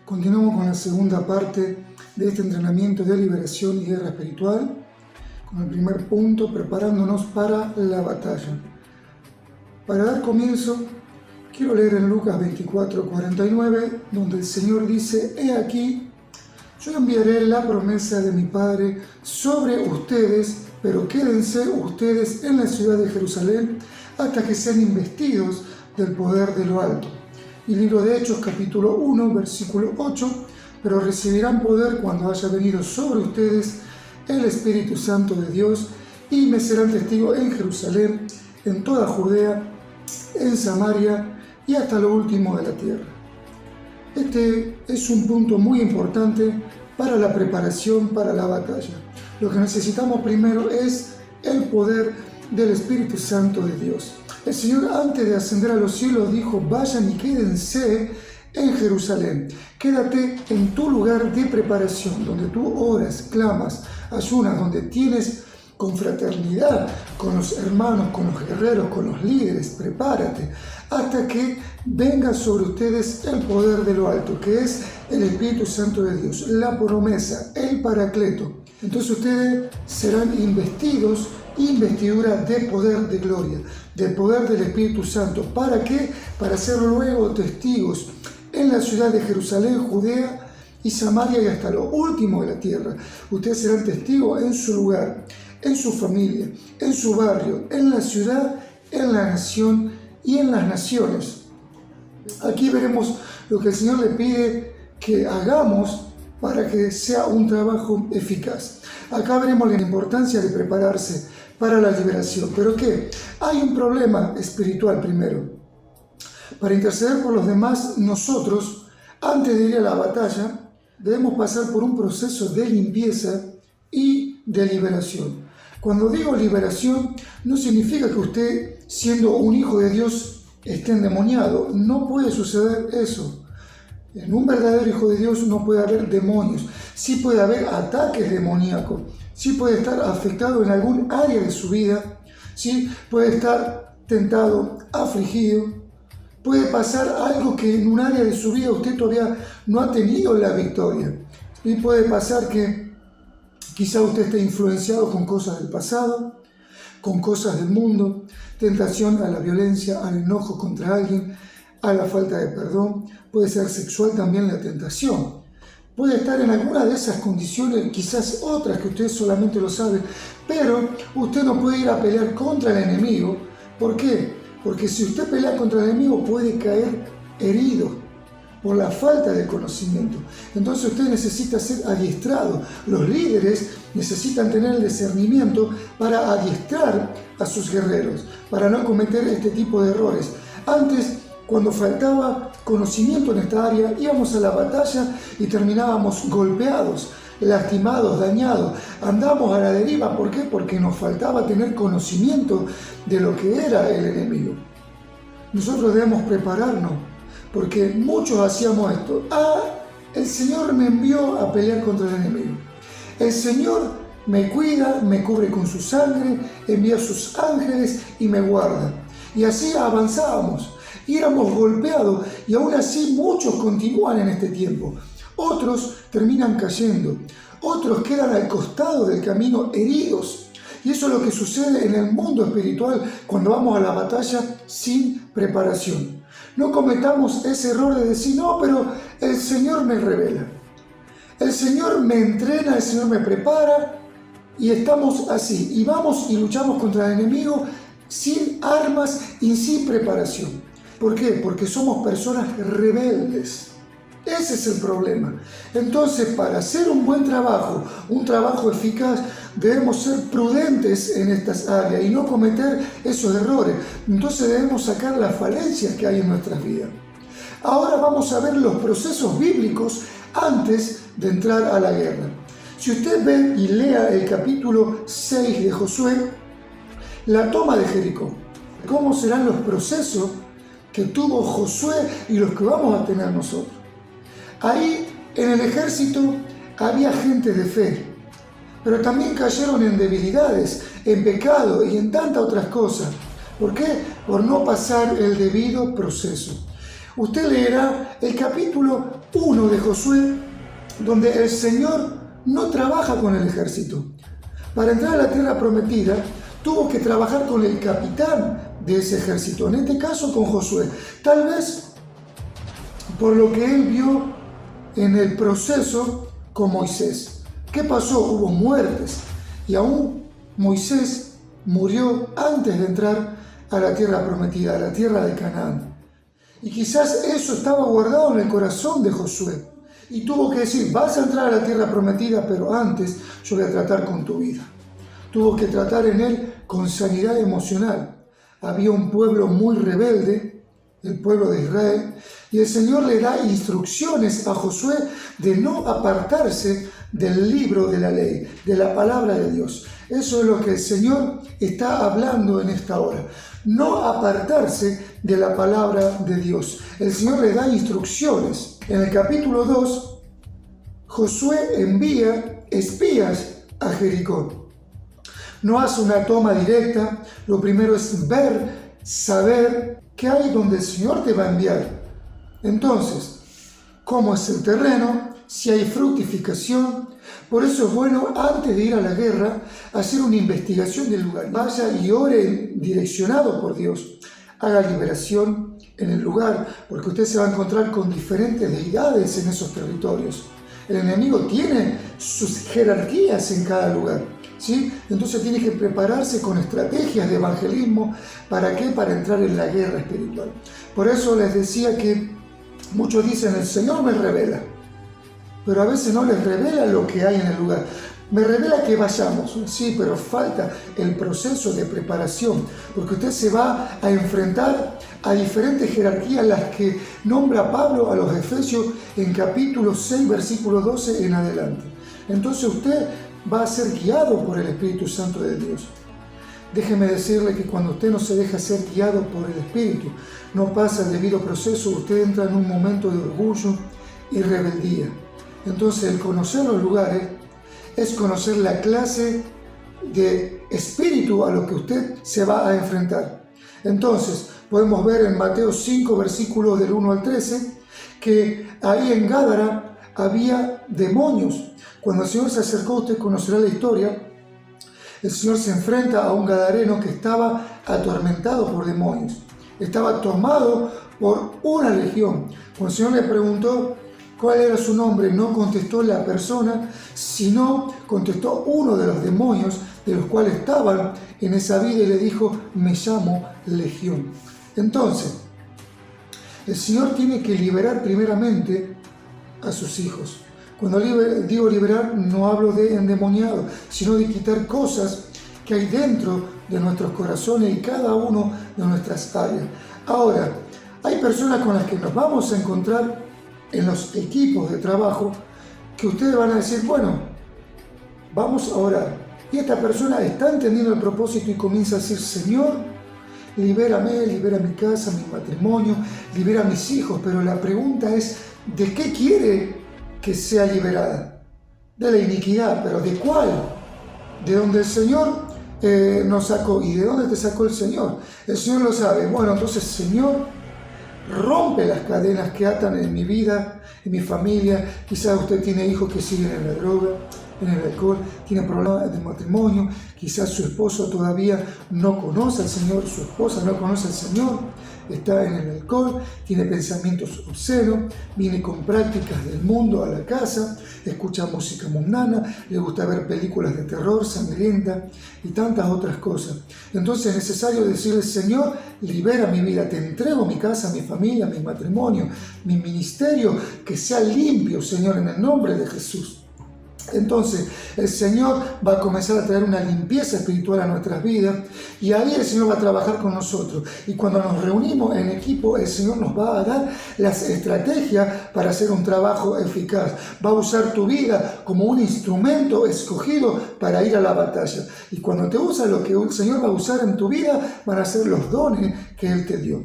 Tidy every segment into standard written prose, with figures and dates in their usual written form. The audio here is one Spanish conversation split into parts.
Continuamos con la segunda parte de este entrenamiento de liberación y guerra espiritual, con el primer punto, preparándonos para la batalla. Para dar comienzo, quiero leer en Lucas 24:49, donde el Señor dice: He aquí, yo enviaré la promesa de mi Padre sobre ustedes, pero quédense ustedes en la ciudad de Jerusalén hasta que sean investidos del poder de lo alto. Y libro de Hechos, capítulo 1, versículo 8, pero recibirán poder cuando haya venido sobre ustedes el Espíritu Santo de Dios, y me serán testigos en Jerusalén, en toda Judea, en Samaria y hasta lo último de la tierra. Este es un punto muy importante para la preparación para la batalla. Lo que necesitamos primero es el poder del Espíritu Santo de Dios. El Señor, antes de ascender a los cielos, dijo: vayan y quédense en Jerusalén. Quédate en tu lugar de preparación, donde tú oras, clamas, ayunas, donde tienes confraternidad con los hermanos, con los guerreros, con los líderes. Prepárate hasta que venga sobre ustedes el poder de lo alto, que es el Espíritu Santo de Dios, la promesa, el Paracleto. Entonces ustedes serán investidos, investidura de poder de gloria, del poder del Espíritu Santo. ¿Para qué? Para ser luego testigos en la ciudad de Jerusalén, Judea y Samaria y hasta lo último de la tierra. Ustedes serán testigos en su lugar, en su familia, en su barrio, en la ciudad, en la nación y en las naciones. Aquí veremos lo que el Señor le pide que hagamos para que sea un trabajo eficaz. Acá veremos la importancia de prepararse para la liberación. ¿Pero qué? Hay un problema espiritual primero. Para interceder por los demás, nosotros, antes de ir a la batalla, debemos pasar por un proceso de limpieza y de liberación. Cuando digo liberación, no significa que usted, siendo un hijo de Dios, esté endemoniado. No puede suceder eso. En un verdadero hijo de Dios no puede haber demonios. Sí puede haber ataques demoníacos. Sí puede estar afectado en algún área de su vida. Sí puede estar tentado, afligido. Puede pasar algo que en un área de su vida usted todavía no ha tenido la victoria. Y puede pasar que quizá usted esté influenciado con cosas del pasado, con cosas del mundo, tentación a la violencia, al enojo contra alguien, a la falta de perdón. Puede ser sexual también la tentación. Puede estar en alguna de esas condiciones, quizás otras que usted solamente lo sabe, pero usted no puede ir a pelear contra el enemigo. ¿Por qué? Porque si usted pelea contra el enemigo puede caer herido por la falta de conocimiento. Entonces usted necesita ser adiestrado. Los líderes necesitan tener el discernimiento para adiestrar a sus guerreros, para no cometer este tipo de errores. Antes, cuando faltaba conocimiento en esta área, íbamos a la batalla y terminábamos golpeados, lastimados, dañados. Andamos a la deriva. ¿Por qué? Porque nos faltaba tener conocimiento de lo que era el enemigo. Nosotros debemos prepararnos, porque muchos hacíamos esto. El Señor me envió a pelear contra el enemigo. El Señor me cuida, me cubre con su sangre, envía sus ángeles y me guarda. Y así avanzábamos. Y éramos golpeados, y aún así muchos continúan en este tiempo. Otros terminan cayendo, otros quedan al costado del camino heridos. Y eso es lo que sucede en el mundo espiritual cuando vamos a la batalla sin preparación. No cometamos ese error de decir: no, pero el Señor me revela, el Señor me entrena, el Señor me prepara, y estamos así. Y vamos y luchamos contra el enemigo sin armas y sin preparación. ¿Por qué? Porque somos personas rebeldes. Ese es el problema. Entonces, para hacer un buen trabajo, un trabajo eficaz, debemos ser prudentes en estas áreas y no cometer esos errores. Entonces debemos sacar las falencias que hay en nuestras vidas. Ahora vamos a ver los procesos bíblicos antes de entrar a la guerra. Si usted ve y lea el capítulo 6 de Josué, la toma de Jericó, ¿cómo serán los procesos que tuvo Josué y los que vamos a tener nosotros? Ahí en el ejército había gente de fe, pero también cayeron en debilidades, en pecado y en tantas otras cosas. ¿Por qué? Por no pasar el debido proceso. Usted leerá el capítulo 1 de Josué, donde el Señor no trabaja con el ejército. Para entrar a la tierra prometida, tuvo que trabajar con el capitán de ese ejército, en este caso con Josué. Tal vez por lo que él vio en el proceso con Moisés. ¿Qué pasó? Hubo muertes y aún Moisés murió antes de entrar a la tierra prometida, a la tierra de Canaán. Y quizás eso estaba guardado en el corazón de Josué. Y tuvo que decir, vas a entrar a la tierra prometida, pero antes yo voy a tratar con tu vida. Tuvo que tratar en él con sanidad emocional. Había un pueblo muy rebelde, el pueblo de Israel, y el Señor le da instrucciones a Josué de no apartarse del libro de la ley, de la palabra de Dios. Eso es lo que el Señor está hablando en esta hora. No apartarse de la palabra de Dios. El Señor le da instrucciones. En el capítulo 2, Josué envía espías a Jericó. No hace una toma directa. Lo primero es ver, saber qué hay donde el Señor te va a enviar. Entonces, ¿cómo es el terreno? Si hay fructificación. Por eso es bueno, antes de ir a la guerra, hacer una investigación del lugar. Vaya y ore direccionado por Dios. Haga liberación en el lugar, porque usted se va a encontrar con diferentes deidades en esos territorios. El enemigo tiene sus jerarquías en cada lugar, ¿sí? Entonces tiene que prepararse con estrategias de evangelismo. ¿Para qué? Para entrar en la guerra espiritual. Por eso les decía que muchos dicen, el Señor me revela. Pero a veces no les revela lo que hay en el lugar. Me revela que vayamos, sí, pero falta el proceso de preparación, porque usted se va a enfrentar a diferentes jerarquías, las que nombra Pablo a los Efesios en capítulo 6, versículo 12 en adelante. Entonces usted va a ser guiado por el Espíritu Santo de Dios. Déjeme decirle que cuando usted no se deja ser guiado por el Espíritu, no pasa el debido proceso, usted entra en un momento de orgullo y rebeldía. Entonces, el conocer los lugares es conocer la clase de espíritu a lo que usted se va a enfrentar. Entonces, podemos ver en Mateo 5, versículos del 1 al 13, que ahí en Gádara había demonios. Cuando el Señor se acercó, usted conocerá la historia, el Señor se enfrenta a un gadareno que estaba atormentado por demonios. Estaba tomado por una legión. Cuando el Señor le preguntó cuál era su nombre, no contestó la persona, sino contestó uno de los demonios de los cuales estaban en esa vida y le dijo, me llamo Legión. Entonces, el Señor tiene que liberar primeramente a sus hijos. Cuando digo liberar, no hablo de endemoniado, sino de quitar cosas que hay dentro de nuestros corazones y cada uno de nuestras áreas. Ahora, hay personas con las que nos vamos a encontrar en los equipos de trabajo que ustedes van a decir, bueno, vamos a orar. Y esta persona está entendiendo el propósito y comienza a decir, Señor, libérame, libera mi casa, mi matrimonio, libera a mis hijos. Pero la pregunta es, ¿de qué quiere que sea liberada? De la iniquidad, pero ¿de cuál? De donde el Señor nos sacó. ¿Y de dónde te sacó el Señor? El Señor lo sabe. Bueno, entonces, Señor, rompe las cadenas que atan en mi vida, en mi familia. Quizás usted tiene hijos que siguen en la droga, en el alcohol, tiene problemas de matrimonio, quizás su esposo todavía no conoce al Señor, su esposa no conoce al Señor, está en el alcohol, tiene pensamientos obscenos, viene con prácticas del mundo a la casa, escucha música mundana, le gusta ver películas de terror, sangrienta y tantas otras cosas. Entonces es necesario decirle, Señor, libera mi vida, te entrego mi casa, mi familia, mi matrimonio, mi ministerio, que sea limpio, Señor, en el nombre de Jesús. Entonces el Señor va a comenzar a traer una limpieza espiritual a nuestras vidas y ahí el Señor va a trabajar con nosotros. Y cuando nos reunimos en equipo, el Señor nos va a dar las estrategias para hacer un trabajo eficaz. Va a usar tu vida como un instrumento escogido para ir a la batalla. Y cuando te usa lo que el Señor va a usar en tu vida, van a ser los dones que Él te dio.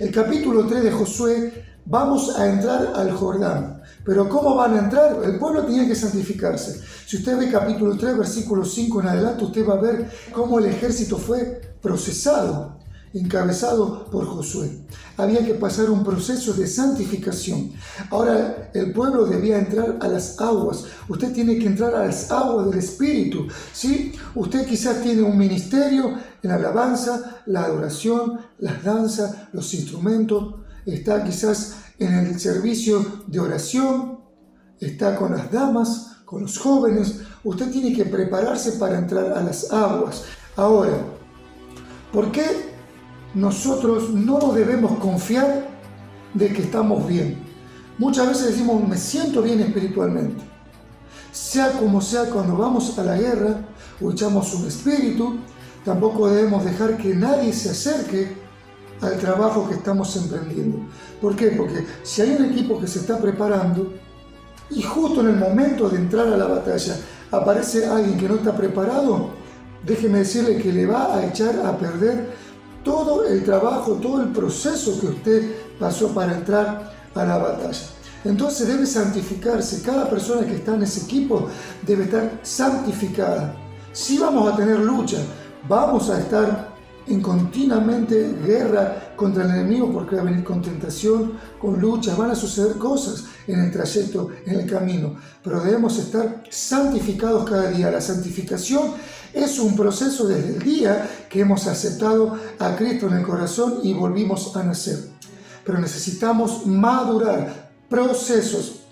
El capítulo 3 de Josué, vamos a entrar al Jordán. Pero ¿cómo van a entrar? El pueblo tenía que santificarse. Si usted ve capítulo 3, versículo 5 en adelante, usted va a ver cómo el ejército fue procesado. encabezado por Josué. Había que pasar un proceso de santificación. Ahora el pueblo debía entrar a las aguas. Usted tiene que entrar a las aguas del Espíritu, ¿sí? Usted quizás tiene un ministerio en la alabanza, la adoración, las danzas, los instrumentos. Está quizás en el servicio de oración. Está con las damas, con los jóvenes. Usted tiene que prepararse para entrar a las aguas. Ahora, ¿por qué nosotros no debemos confiar de que estamos bien? Muchas veces decimos, me siento bien espiritualmente. Sea como sea, cuando vamos a la guerra o echamos un espíritu, tampoco debemos dejar que nadie se acerque al trabajo que estamos emprendiendo. ¿Por qué? Porque si hay un equipo que se está preparando y justo en el momento de entrar a la batalla aparece alguien que no está preparado, déjeme decirle que le va a echar a perder todo el trabajo, todo el proceso que usted pasó para entrar a la batalla. Entonces debe santificarse. Cada persona que está en ese equipo debe estar santificada. Sí vamos a tener lucha, vamos a estar en continuamente guerra contra el enemigo porque va a venir con tentación, con lucha, van a suceder cosas en el trayecto, en el camino, pero debemos estar santificados cada día. La santificación es un proceso desde el día que hemos aceptado a Cristo en el corazón y volvimos a nacer, pero necesitamos madurar, procesos.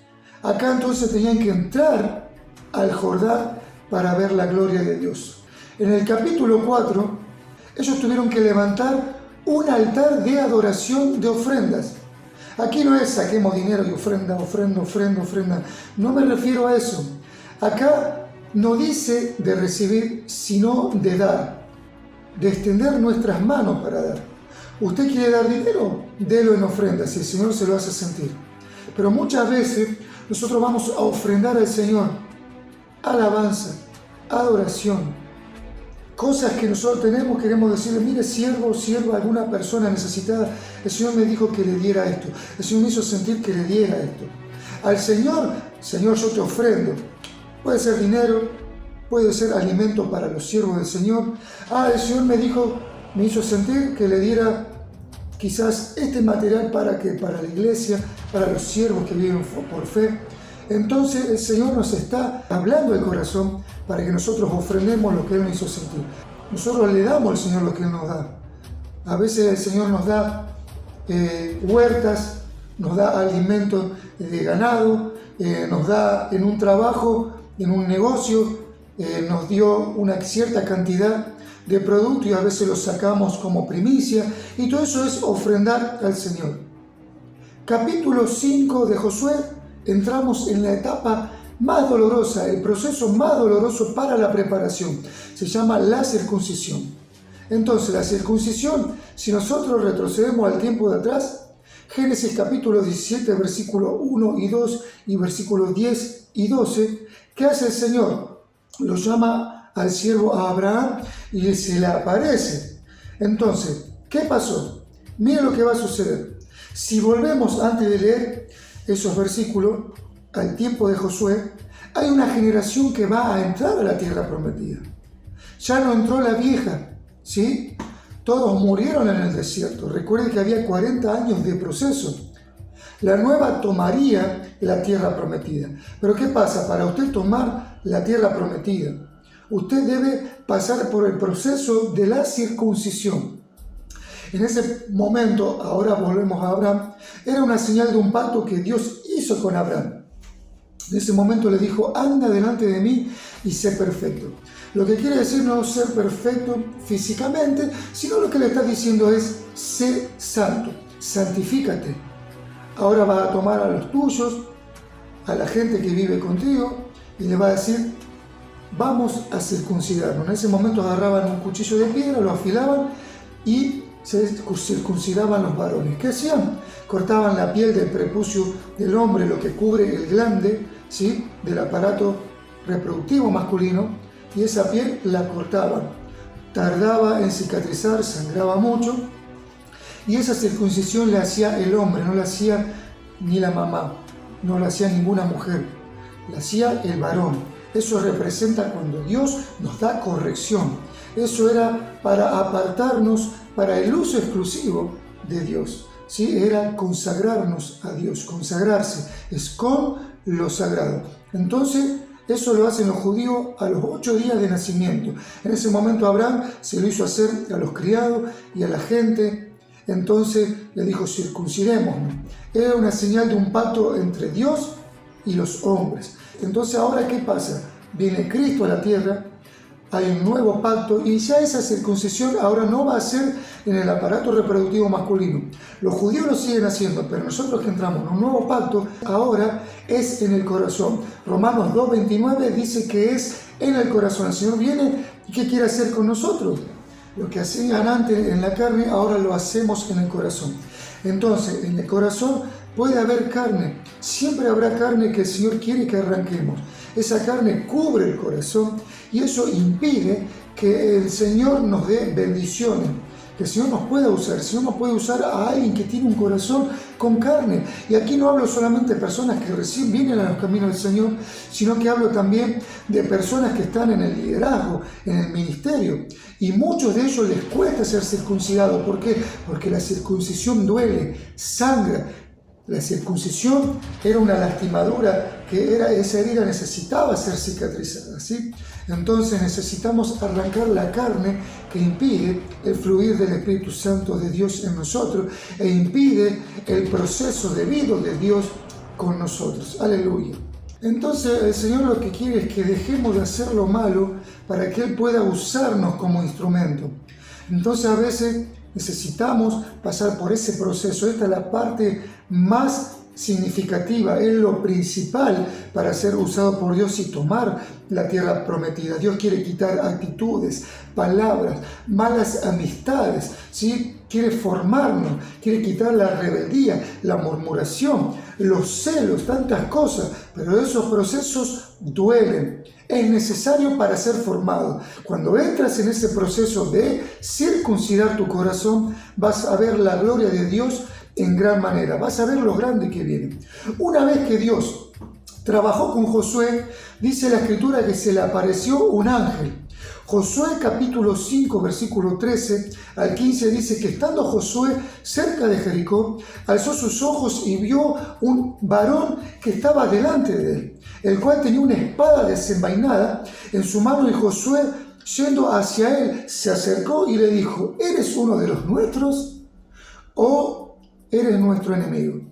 Acá entonces tenían que entrar al Jordán para ver la gloria de Dios. En el capítulo 4, ellos tuvieron que levantar un altar de adoración de ofrendas. Aquí no es saquemos dinero y ofrenda. No me refiero a eso. Acá no dice de recibir, sino de dar, de extender nuestras manos para dar. ¿Usted quiere dar dinero? Délo en ofrenda, si el Señor se lo hace sentir. Pero muchas veces nosotros vamos a ofrendar al Señor alabanza, adoración, cosas que nosotros tenemos, queremos decirle, mire, siervo, sierva, alguna persona necesitada, el Señor me dijo que le diera esto, el Señor me hizo sentir que le diera esto. Al Señor, Señor, yo te ofrendo. Puede ser dinero, puede ser alimento para los siervos del Señor. El Señor me hizo sentir que le diera quizás este material para la iglesia, para los siervos que viven por fe. Entonces el Señor nos está hablando del corazón para que nosotros ofrendemos lo que Él nos hizo sentir. Nosotros le damos al Señor lo que Él nos da. A veces el Señor nos da huertas, nos da alimento de ganado, nos da en un trabajo, en un negocio, nos dio una cierta cantidad de producto y a veces lo sacamos como primicia, y todo eso es ofrendar al Señor. Capítulo 5 de Josué, entramos en la etapa más dolorosa, el proceso más doloroso para la preparación. Se llama la circuncisión. Entonces, la circuncisión, si nosotros retrocedemos al tiempo de atrás, Génesis capítulo 17, versículo 1 y 2 y versículos 10 y 12, ¿qué hace el Señor? Lo llama al siervo Abraham y se le aparece. Entonces, ¿qué pasó? Mira lo que va a suceder. Si volvemos antes de leer esos versículos al tiempo de Josué, hay una generación que va a entrar a la tierra prometida. Ya no entró la vieja, ¿sí? Todos murieron en el desierto. Recuerde que había 40 años de proceso. La nueva tomaría la tierra prometida. Pero ¿qué pasa? Para usted tomar la tierra prometida, usted debe pasar por el proceso de la circuncisión. En ese momento, ahora volvemos a Abraham, era una señal de un pacto que Dios hizo con Abraham. En ese momento le dijo, anda delante de mí y sé perfecto. Lo que quiere decir no ser perfecto físicamente, sino lo que le está diciendo es, sé santo, santifícate. Ahora va a tomar a los tuyos, a la gente que vive contigo, y le va a decir, vamos a circuncidarnos. En ese momento agarraban un cuchillo de piedra, lo afilaban y se circuncidaban los varones. ¿Qué hacían? Cortaban la piel del prepucio del hombre, lo que cubre el glande, ¿sí?, del aparato reproductivo masculino, y esa piel la cortaban. Tardaba en cicatrizar, sangraba mucho, y esa circuncisión la hacía el hombre, no la hacía ni la mamá, no la hacía ninguna mujer, la hacía el varón. Eso representa cuando Dios nos da corrección. eso era para apartarnos para el uso exclusivo de Dios. ¿Sí? Era consagrarnos a Dios, consagrarse, es con lo sagrado. Entonces, eso lo hacen los judíos a los 8 días de nacimiento. En ese momento Abraham se lo hizo hacer a los criados y a la gente. Entonces le dijo, circuncirémonos. Era una señal de un pacto entre Dios y los hombres. Entonces, ¿ahora qué pasa? Viene Cristo a la tierra, hay un nuevo pacto y ya esa circuncisión ahora no va a ser en el aparato reproductivo masculino. Los judíos lo siguen haciendo, pero nosotros que entramos en un nuevo pacto, ahora es en el corazón. Romanos 2:29 dice que es en el corazón. El Señor viene y ¿qué quiere hacer con nosotros? Lo que hacían antes en la carne, ahora lo hacemos en el corazón. Entonces, en el corazón puede haber carne. Siempre habrá carne que el Señor quiere que arranquemos. Esa carne cubre el corazón y eso impide que el Señor nos dé bendiciones, que el Señor nos pueda usar. El Señor nos puede usar a alguien que tiene un corazón con carne. Y aquí no hablo solamente de personas que recién vienen a los caminos del Señor, sino que hablo también de personas que están en el liderazgo, en el ministerio. Y muchos de ellos les cuesta ser circuncidados. ¿Por qué? Porque la circuncisión duele, sangra. La circuncisión era una lastimadura esa herida necesitaba ser cicatrizada, ¿sí? Entonces necesitamos arrancar la carne que impide el fluir del Espíritu Santo de Dios en nosotros e impide el proceso debido de Dios con nosotros. Aleluya. Entonces el Señor lo que quiere es que dejemos de hacer lo malo para que Él pueda usarnos como instrumento. Entonces a veces necesitamos pasar por ese proceso. Esta es la parte más significativa, es lo principal para ser usado por Dios y tomar la tierra prometida. Dios quiere quitar actitudes, palabras, malas amistades, ¿sí? Quiere formarnos, quiere quitar la rebeldía, la murmuración, los celos, tantas cosas, pero esos procesos duelen. Es necesario para ser formado. Cuando entras en ese proceso de circuncidar tu corazón, vas a ver la gloria de Dios en gran manera. Vas a ver lo grande que viene. Una vez que Dios trabajó con Josué, dice la Escritura que se le apareció un ángel. Josué capítulo 5, versículo 13 al 15 dice que estando Josué cerca de Jericó, alzó sus ojos y vio un varón que estaba delante de él, el cual tenía una espada desenvainada en su mano, y Josué, yendo hacia él, se acercó y le dijo, ¿eres uno de los nuestros o eres nuestro enemigo?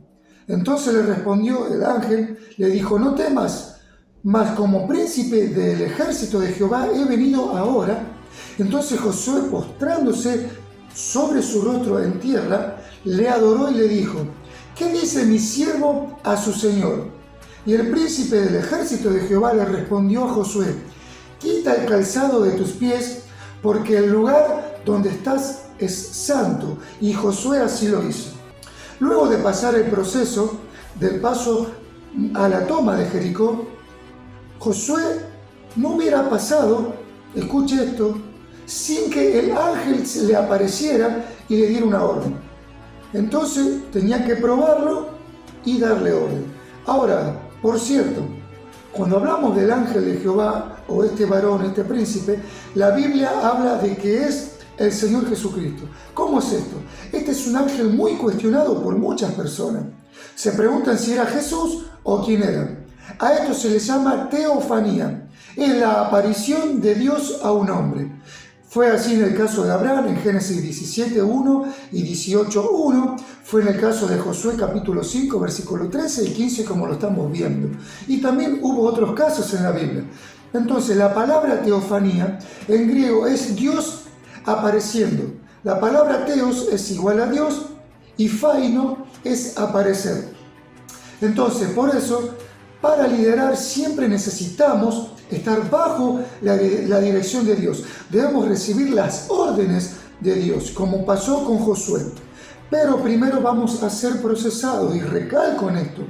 Entonces le respondió el ángel, le dijo, no temas, mas como príncipe del ejército de Jehová he venido ahora. Entonces Josué, postrándose sobre su rostro en tierra, le adoró y le dijo, ¿qué dice mi siervo a su señor? Y el príncipe del ejército de Jehová le respondió a Josué, quita el calzado de tus pies, porque el lugar donde estás es santo. Y Josué así lo hizo. Luego de pasar el proceso del paso a la toma de Jericó, Josué no hubiera pasado, escuche esto, sin que el ángel se le apareciera y le diera una orden. Entonces tenía que probarlo y darle orden. Ahora, por cierto, cuando hablamos del ángel de Jehová o este varón, este príncipe, la Biblia habla de que es el Señor Jesucristo. ¿Cómo es esto? Este es un ángel muy cuestionado por muchas personas. Se preguntan si era Jesús o quién era. A esto se le llama teofanía. Es la aparición de Dios a un hombre. Fue así en el caso de Abraham en Génesis 17:1 y 18:1. Fue en el caso de Josué capítulo 5 versículo 13 y 15 como lo estamos viendo. Y también hubo otros casos en la Biblia. Entonces la palabra teofanía en griego es Dios apareciendo. La palabra teos es igual a Dios y faino es aparecer. Entonces por eso para liderar siempre necesitamos estar bajo la dirección de Dios. Debemos recibir las órdenes de Dios, como pasó con Josué. Pero primero vamos a ser procesados, y recalco en esto.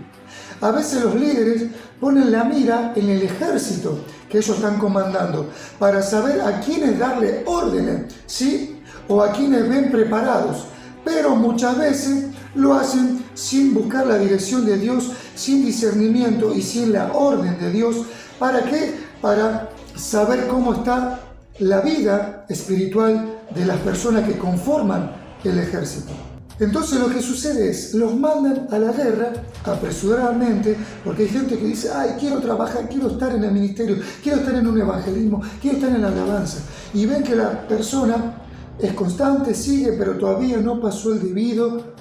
A veces los líderes ponen la mira en el ejército que ellos están comandando para saber a quiénes darle órdenes, ¿sí? O a quienes ven preparados. Pero muchas veces lo hacen sin buscar la dirección de Dios, sin discernimiento y sin la orden de Dios. ¿Para qué? Para saber cómo está la vida espiritual de las personas que conforman el ejército. Entonces lo que sucede es, los mandan a la guerra apresuradamente, porque hay gente que dice, ay, quiero trabajar, quiero estar en el ministerio, quiero estar en un evangelismo, quiero estar en la alabanza. Y ven que la persona es constante, sigue, pero todavía no pasó el debido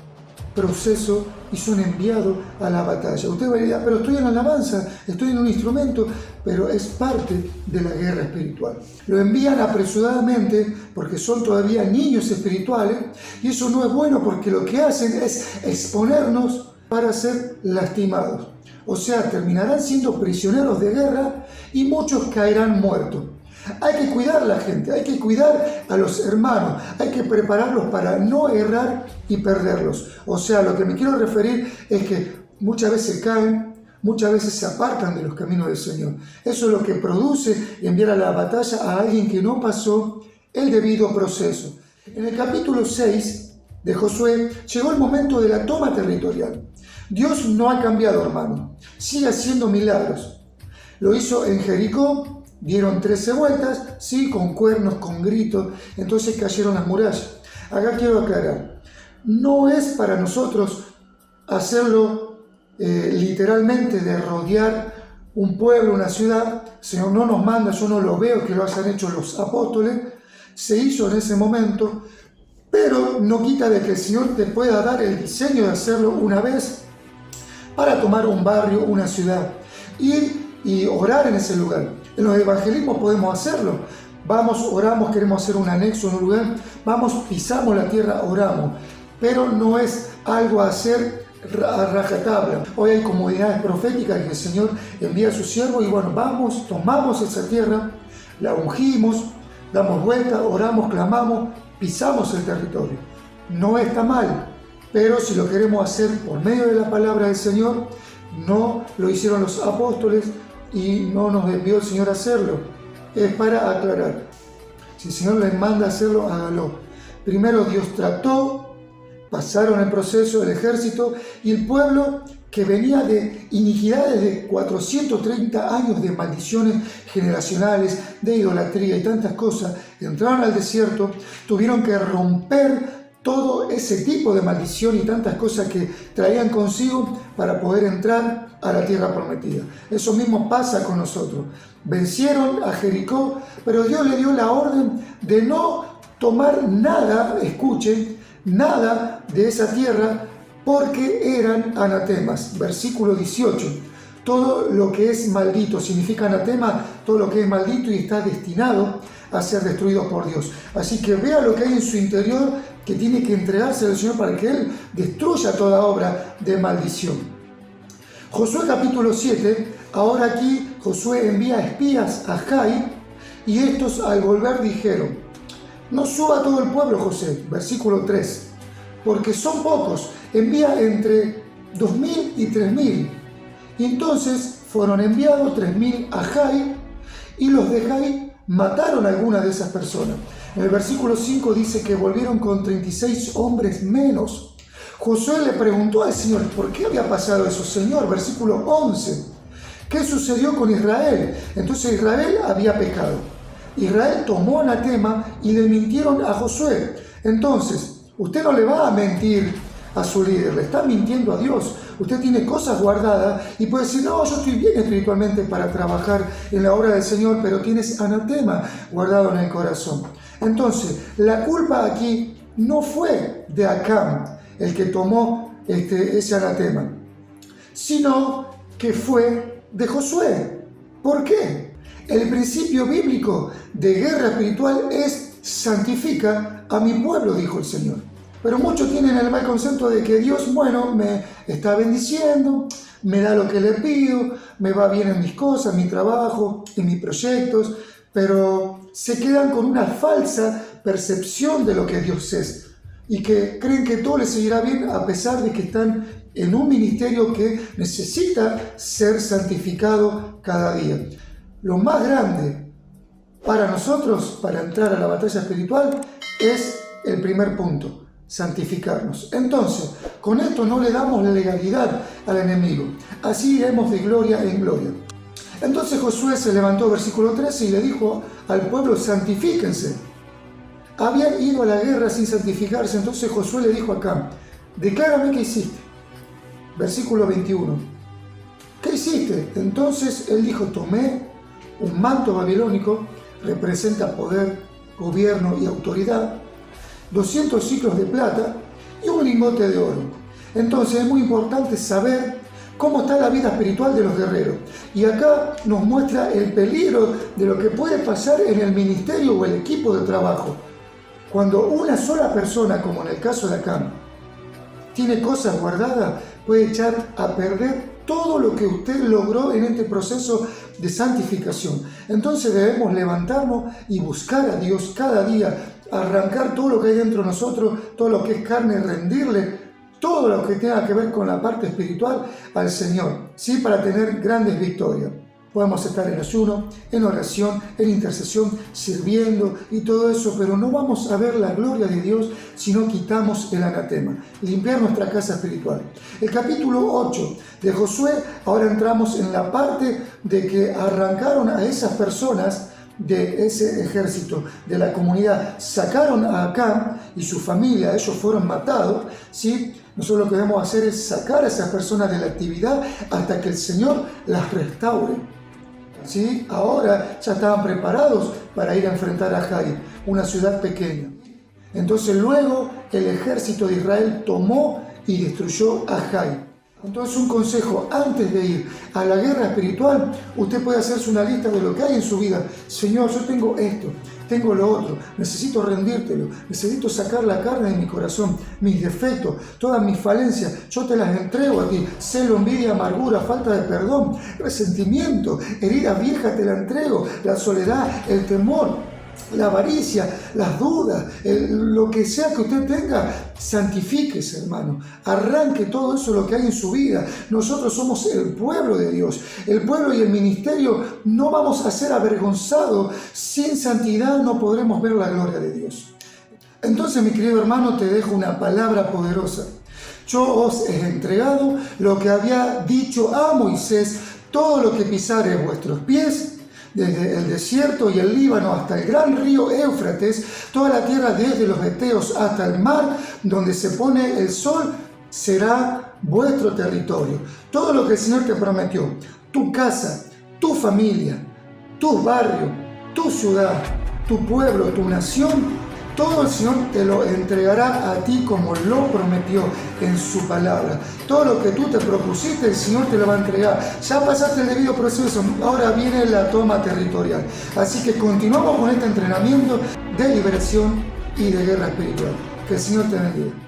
proceso y son enviados a la batalla. Usted va a decir, pero estoy en la alabanza, estoy en un instrumento, pero es parte de la guerra espiritual. Lo envían apresuradamente porque son todavía niños espirituales y eso no es bueno porque lo que hacen es exponernos para ser lastimados. O sea, terminarán siendo prisioneros de guerra y muchos caerán muertos. Hay que cuidar a la gente, hay que cuidar a los hermanos, hay que prepararlos para no errar y perderlos. O sea, lo que me quiero referir es que muchas veces caen, muchas veces se apartan de los caminos del Señor. Eso es lo que produce enviar a la batalla a alguien que no pasó el debido proceso. En el capítulo 6 de Josué llegó el momento de la toma territorial. Dios no ha cambiado, hermano, sigue haciendo milagros. Lo hizo en Jericó. Dieron 13 vueltas, sí, con cuernos, con gritos, entonces cayeron las murallas. Acá quiero aclarar, no es para nosotros hacerlo literalmente de rodear un pueblo, una ciudad. El Señor no nos manda, yo no lo veo que lo hayan hecho los apóstoles, se hizo en ese momento, pero no quita de que el Señor te pueda dar el diseño de hacerlo una vez para tomar un barrio, una ciudad, y orar en ese lugar. En los evangelismos podemos hacerlo. Vamos, oramos, queremos hacer un anexo en un lugar, vamos, pisamos la tierra, oramos. Pero no es algo a hacer a rajatabla. Hoy hay comunidades proféticas que el Señor envía a su siervo y bueno, vamos, tomamos esa tierra, la ungimos, damos vuelta, oramos, clamamos, pisamos el territorio. No está mal, pero si lo queremos hacer por medio de la palabra del Señor, no lo hicieron los apóstoles, y no nos envió el Señor a hacerlo. Es para aclarar. Si el Señor les manda a hacerlo, hágalo. Primero Dios trató, pasaron el proceso del ejército y el pueblo que venía de iniquidades de 430 años de maldiciones generacionales, de idolatría y tantas cosas, entraron al desierto, tuvieron que romper todo ese tipo de maldición y tantas cosas que traían consigo para poder entrar a la tierra prometida. Eso mismo pasa con nosotros. Vencieron a Jericó, pero Dios le dio la orden de no tomar nada, escuchen, nada de esa tierra porque eran anatemas. Versículo 18. Todo lo que es maldito significa anatema, todo lo que es maldito y está destinado a ser destruido por Dios. Así que vea lo que hay en su interior, que tiene que entregarse al Señor para que Él destruya toda obra de maldición. Josué capítulo 7, ahora aquí Josué envía espías a Jai y estos al volver dijeron, no suba todo el pueblo, José, versículo 3, porque son pocos, envía entre 2.000 y 3.000. Y entonces fueron enviados 3.000 a Jai y los de Jai mataron a algunas de esas personas. En el versículo 5 dice que volvieron con 36 hombres menos. Josué le preguntó al Señor, ¿por qué había pasado eso, Señor? Versículo 11. ¿Qué sucedió con Israel? Entonces Israel había pecado. Israel tomó anatema y le mintieron a Josué. Entonces, usted no le va a mentir a su líder, le está mintiendo a Dios. Usted tiene cosas guardadas y puede decir, no, yo estoy bien espiritualmente para trabajar en la obra del Señor, pero tienes anatema guardado en el corazón. Entonces, la culpa aquí no fue de Acán, el que tomó ese anatema, sino que fue de Josué. ¿Por qué? El principio bíblico de guerra espiritual es santifica a mi pueblo, dijo el Señor. Pero muchos tienen el mal concepto de que Dios, bueno, me está bendiciendo, me da lo que le pido, me va bien en mis cosas, en mi trabajo, en mis proyectos, pero se quedan con una falsa percepción de lo que Dios es y que creen que todo les seguirá bien a pesar de que están en un ministerio que necesita ser santificado cada día. Lo más grande para nosotros, para entrar a la batalla espiritual, es el primer punto. Santificarnos. Entonces, con esto no le damos legalidad al enemigo. Así iremos de gloria en gloria. Entonces Josué se levantó, versículo 13, y le dijo al pueblo: santifíquense. Habían ido a la guerra sin santificarse. Entonces Josué le dijo acá: declárame qué hiciste. Versículo 21. ¿Qué hiciste? Entonces él dijo: tomé un manto babilónico, representa poder, gobierno y autoridad, 200 ciclos de plata y un lingote de oro. Entonces es muy importante saber cómo está la vida espiritual de los guerreros. Y acá nos muestra el peligro de lo que puede pasar en el ministerio o el equipo de trabajo. Cuando una sola persona, como en el caso de acá, tiene cosas guardadas, puede echar a perder todo lo que usted logró en este proceso de santificación. Entonces debemos levantarnos y buscar a Dios cada día, arrancar todo lo que hay dentro de nosotros, todo lo que es carne, rendirle todo lo que tenga que ver con la parte espiritual al Señor, ¿sí? Para tener grandes victorias. Podemos estar en ayuno, en oración, en intercesión, sirviendo y todo eso, pero no vamos a ver la gloria de Dios si no quitamos el anatema, limpiar nuestra casa espiritual. El capítulo 8 de Josué, ahora entramos en la parte de que arrancaron a esas personas de ese ejército, de la comunidad, sacaron a Acán y su familia, ellos fueron matados, ¿sí? Nosotros lo que debemos hacer es sacar a esas personas de la actividad hasta que el Señor las restaure. ¿Sí? Ahora ya estaban preparados para ir a enfrentar a Jai, una ciudad pequeña. Entonces luego el ejército de Israel tomó y destruyó a Jai. Entonces un consejo: antes de ir a la guerra espiritual, usted puede hacerse una lista de lo que hay en su vida. Señor, yo tengo esto, tengo lo otro, necesito rendírtelo, necesito sacar la carne de mi corazón, mis defectos, todas mis falencias, yo te las entrego a ti. Celo, envidia, amargura, falta de perdón, resentimiento, heridas viejas te la entrego, la soledad, el temor, la avaricia, las dudas, lo que sea que usted tenga, santifíquese, hermano. Arranque todo eso, lo que hay en su vida. Nosotros somos el pueblo de Dios. El pueblo y el ministerio no vamos a ser avergonzados. Sin santidad no podremos ver la gloria de Dios. Entonces, mi querido hermano, te dejo una palabra poderosa. Yo os he entregado lo que había dicho a Moisés: todo lo que pisare vuestros pies, desde el desierto y el Líbano hasta el gran río Éufrates, toda la tierra desde los Eteos hasta el mar, donde se pone el sol, será vuestro territorio. Todo lo que el Señor te prometió, tu casa, tu familia, tu barrio, tu ciudad, tu pueblo, tu nación, todo el Señor te lo entregará a ti como lo prometió en su palabra. Todo lo que tú te propusiste, el Señor te lo va a entregar. Ya pasaste el debido proceso, ahora viene la toma territorial. Así que continuamos con este entrenamiento de liberación y de guerra espiritual. Que el Señor te bendiga.